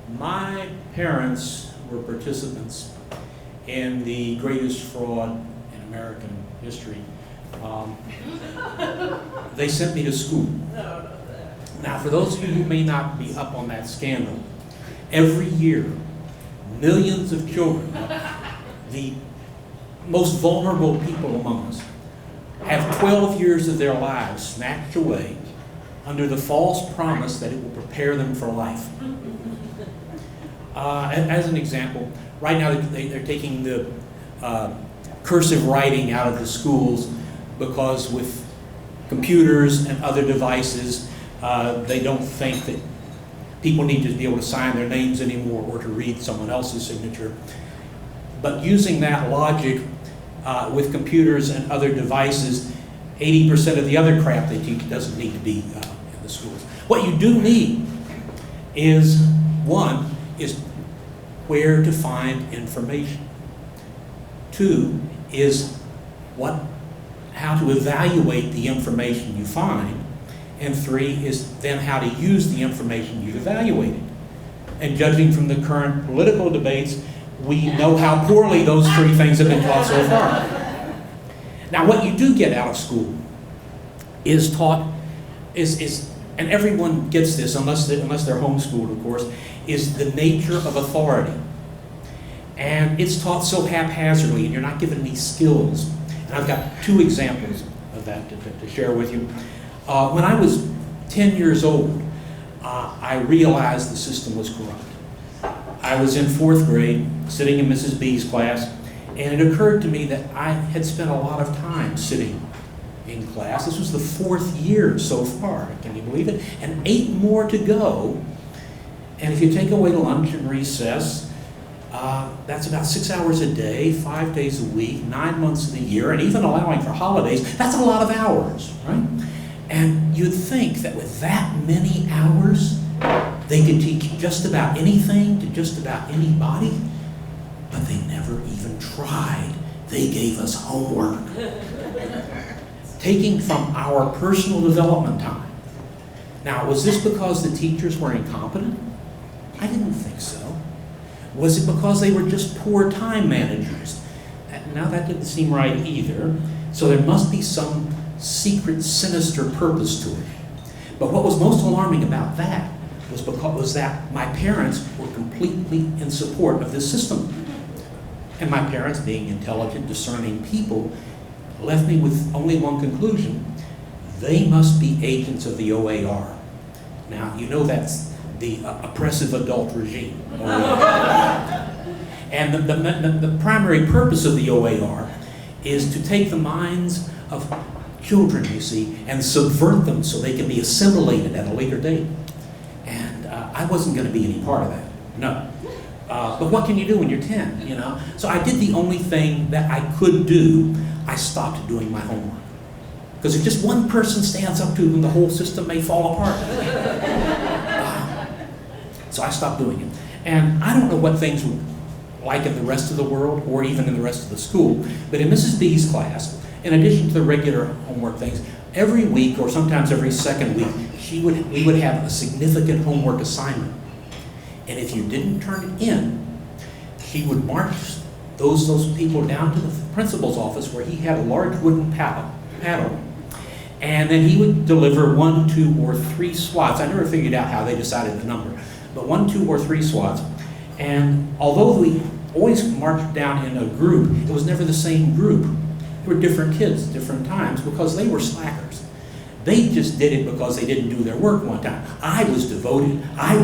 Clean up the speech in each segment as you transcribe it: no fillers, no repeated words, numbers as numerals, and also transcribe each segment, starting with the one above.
My parents were participants in the greatest fraud in American history. They sent me to school. Now, for those of you who may not be up on that scandal, every year, millions of children, the most vulnerable people among us, have 12 years of their lives snatched away under the false promise that it will prepare them for life. As an example, right now they're taking the cursive writing out of the schools because with computers and other devices, they don't think that people need to be able to sign their names anymore or to read someone else's signature. But using that logic with computers and other devices, 80% of the other crap they teach doesn't need to be in the schools. What you do need is, one, is where to find information. Two is how to evaluate the information you find. And three is then how to use the information you've evaluated. And judging from the current political debates, we know how poorly those three things have been taught so far. Now, what you do get out of school is taught, and everyone gets this, unless they're homeschooled, of course, is the nature of authority. And it's taught so haphazardly, and you're not given any skills. And I've got two examples of that to share with you. When I was 10 years old, I realized the system was corrupt. I was in 4th grade, sitting in Mrs. B's class, and it occurred to me that I had spent a lot of time sitting in class. This was the 4th year so far, can you believe it? And 8 more to go. And if you take away lunch and recess, that's about 6 hours a day, 5 days a week, 9 months of the year, and even allowing for holidays, that's a lot of hours, right? And you'd think that with that many hours, they could teach just about anything to just about anybody, but they never even tried. They gave us homework. Taking from our personal development time. Now, was this because the teachers were incompetent? I didn't think so. Was it because they were just poor time managers? Now, that didn't seem right either. So there must be some secret, sinister purpose to it. But what was most alarming about that was that my parents were completely in support of this system. And my parents, being intelligent, discerning people, left me with only one conclusion: they must be agents of the OAR. Now, you know that's the oppressive adult regime. And the primary purpose of the OAR is to take the minds of children, you see, and subvert them so they can be assimilated at a later date. And I wasn't going to be any part of that, no. But what can you do when you're 10, you know? So I did the only thing that I could do. I stopped doing my homework. Because if just one person stands up to them, the whole system may fall apart. So I stopped doing it. And I don't know what things were like in the rest of the world or even in the rest of the school, but in Mrs. B's class, in addition to the regular homework things, every week or sometimes every second week, we would have a significant homework assignment. And if you didn't turn it in, she would march those people down to the principal's office where he had a large wooden paddle. And then he would deliver 1, 2, or 3 swats. I never figured out how they decided the number, but 1, 2, or 3 swats. And although we always marched down in a group, it was never the same group. There were different kids at different times because they were slackers. They just did it because they didn't do their work one time. I was devoted. I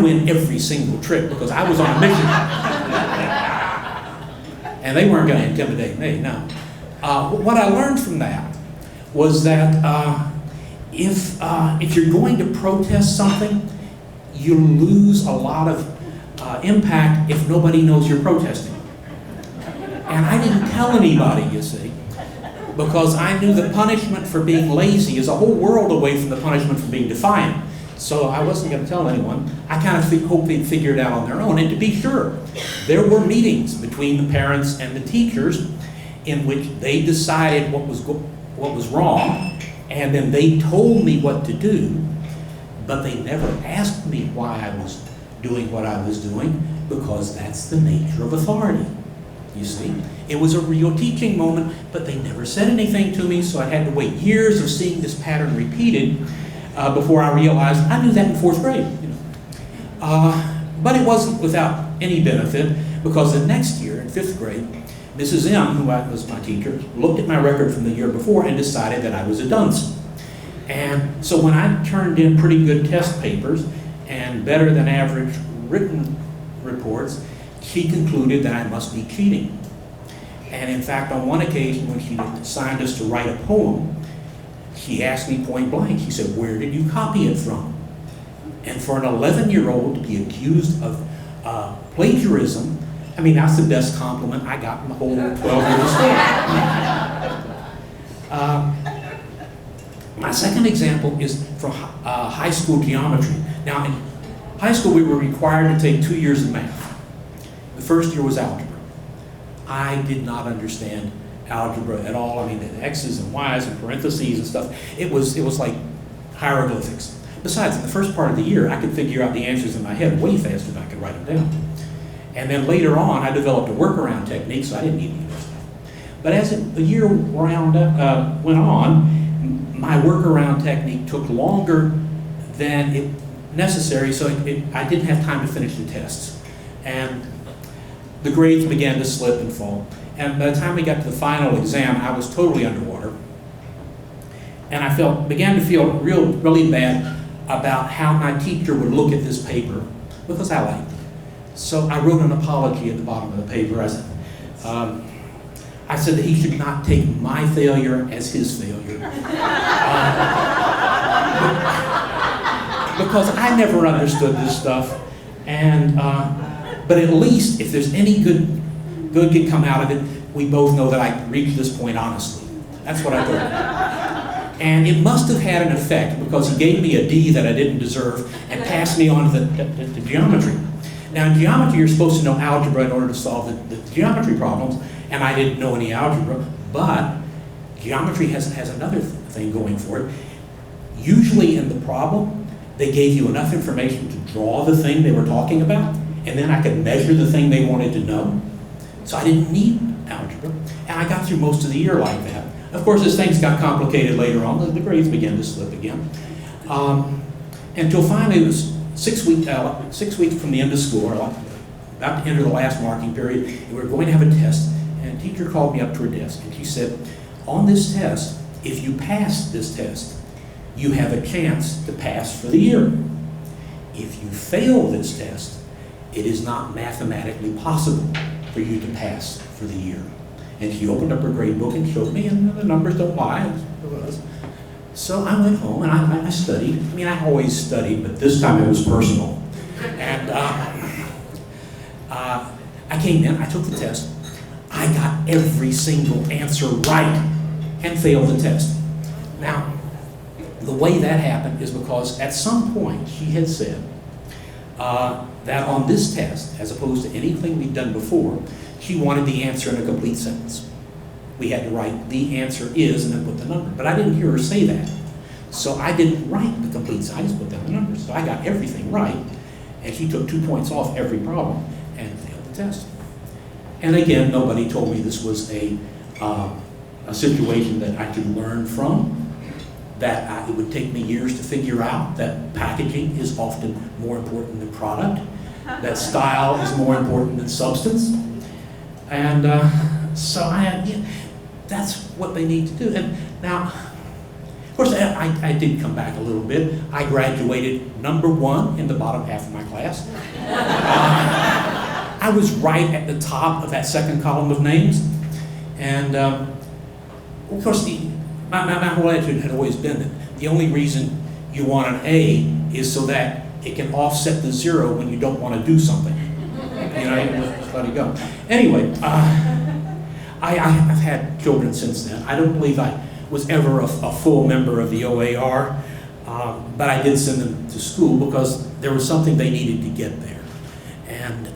win every single trip because I was on a mission. And they weren't going to intimidate me, no. What I learned from that was that if you're going to protest something, you lose a lot of impact if nobody knows you're protesting. And I didn't tell anybody, you see, because I knew the punishment for being lazy is a whole world away from the punishment for being defiant. So I wasn't going to tell anyone. I kind of hoped they'd figure it out on their own. And to be sure, there were meetings between the parents and the teachers in which they decided what was wrong, and then they told me what to do. but they never asked me why I was doing what I was doing, because that's the nature of authority. You see, it was a real teaching moment, but they never said anything to me, so I had to wait years of seeing this pattern repeated before I realized I knew that in 4th grade. But it wasn't without any benefit, because the next year, in 5th grade, Mrs. M, who was my teacher, looked at my record from the year before and decided that I was a dunce. And so when I turned in pretty good test papers and better than average written reports, she concluded that I must be cheating. And in fact, on one occasion when she assigned us to write a poem, she asked me point blank, she said, "Where did you copy it from?" And for an 11-year-old to be accused of plagiarism, I mean, that's the best compliment I got in the whole 12 years of school. My second example is for high school geometry. Now, in high school, we were required to take 2 years of math. The first year was algebra. I did not understand algebra at all. I mean, the X's and Y's and parentheses and stuff. It was like hieroglyphics. Besides, in the first part of the year, I could figure out the answers in my head way faster than I could write them down. And then later on, I developed a workaround technique, so I didn't need any of this stuff. But as the year went on, my workaround technique took longer than necessary, so I didn't have time to finish the tests. And the grades began to slip and fall. And by the time we got to the final exam, I was totally underwater. And I began to feel really bad about how my teacher would look at this paper, because I liked it. So I wrote an apology at the bottom of the paper. I said that he should not take my failure as his failure. Because I never understood this stuff. And but at least if there's any good can come out of it, we both know that I reached this point honestly. That's what I thought. And it must have had an effect, because he gave me a D that I didn't deserve and passed me on to the geometry. Now in geometry, you're supposed to know algebra in order to solve the geometry problems, and I didn't know any algebra, but geometry has another thing going for it. Usually in the problem, they gave you enough information to draw the thing they were talking about, and then I could measure the thing they wanted to know. So I didn't need algebra, and I got through most of the year like that. Of course, as things got complicated later on, the grades began to slip again. Until finally, it was 6 weeks from the end of school, or about to enter the last marking period, and we were going to have a test. And a teacher called me up to her desk, and she said, "On this test, if you pass this test, you have a chance to pass for the year. If you fail this test, it is not mathematically possible for you to pass for the year." And she opened up her grade book and showed me, and the numbers don't lie. It was. So I went home and I studied. I mean, I always studied, but this time it was personal. And I came in, I took the test. I got every single answer right and failed the test. Now, the way that happened is because at some point she had said that on this test, as opposed to anything we'd done before, she wanted the answer in a complete sentence. We had to write "the answer is" and then put the number. But I didn't hear her say that. So I didn't write the complete sentence, I just put down the numbers. So I got everything right, and she took 2 points off every problem and failed the test. And again, nobody told me this was a situation that I could learn from, that it would take me years to figure out that packaging is often more important than product, that style is more important than substance. And so that's what they need to do. And now, of course, I did come back a little bit. I graduated #1 in the bottom half of my class. I was right at the top of that second column of names. And of course, my whole attitude had always been that the only reason you want an A is so that it can offset the 0 when you don't want to do something. You know, just let it go. Anyway, I've had children since then. I don't believe I was ever a full member of the OAR, but I did send them to school because there was something they needed to get there. And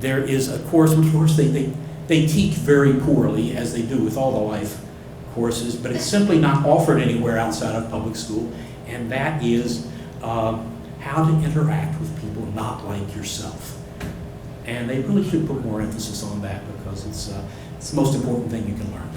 there is a course, which of course they teach very poorly, as they do with all the life courses, but it's simply not offered anywhere outside of public school, and that is how to interact with people not like yourself. And they really should put more emphasis on that because it's the most important thing you can learn.